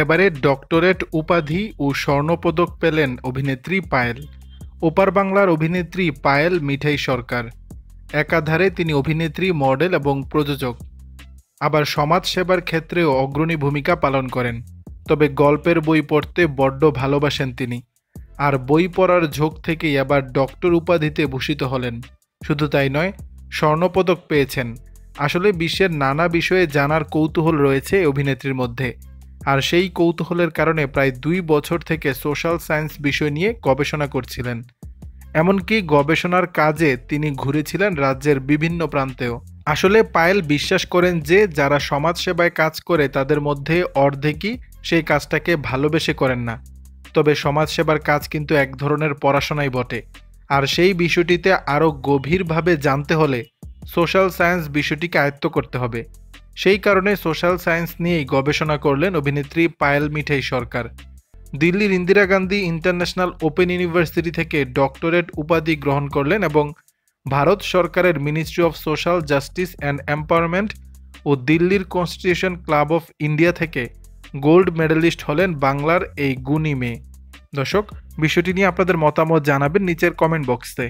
এবারে ডক্টরেট উপাধি ও স্বর্ণপদক পেলেন অভিনেত্রী পায়েল। ওপার বাংলার অভিনেত্রী পায়েল মিঠাই সরকার। একাধারে তিনি অভিনেত্রী, মডেল এবং প্রযোজক। আবার সমাজসেবার ক্ষেত্রেও অগ্রণী ভূমিকা পালন করেন। তবে গল্পের বই পড়তে বড্ড ভালোবাসেন তিনি। আর বই পড়ার ঝোঁক থেকেই আবার ডক্টর উপাধিতে ভূষিত হলেন। শুধু তাই নয়, স্বর্ণপদক পেয়েছেন। আসলে বিশ্বের নানা বিষয়ে জানার কৌতূহল রয়েছে অভিনেত্রীর মধ্যে। আর সেই কৌতূহলের কারণে প্রায় 2 বছর থেকে সোশ্যাল সায়েন্স বিষয় নিয়ে গবেষণা করছিলেন। এমনকি গবেষণার কাজে তিনি ঘুরেছিলেন রাজ্যের বিভিন্ন প্রান্তেও। আসলে পায়েল বিশ্বাস করেন যে যারা সমাজসেবায় কাজ করে তাদের মধ্যে অর্ধেকই সেই কাজটাকে ভালোবেসে করেন না। তবে সমাজসেবার কাজ কিন্তু এক ধরনের পড়াশোনাই বটে। আর সেই বিষয়টিতে আরও গভীরভাবে জানতে হলে সোশ্যাল সায়েন্স বিষয়টিকে আয়ত্ত করতে হবে। সেই কারণে সোশ্যাল সায়েন্স নিয়েই গবেষণা করলেন অভিনেত্রী পায়েল মিঠাই সরকার। দিল্লির Indira Gandhi international open university থেকে ডক্টরেট উপাধি গ্রহণ করলেন এবং ভারত সরকারের ministry of social justice and empowerment ও দিল্লির কনস্টিটিউশন ক্লাব অফ ইন্ডিয়া থেকে গোল্ড মেডেলিস্ট হলেন বাংলার এই গুণী মেয়ে। দর্শক, বিষয়টি নিয়ে আপনাদের মতামত জানাবেন নিচের কমেন্ট বক্সে।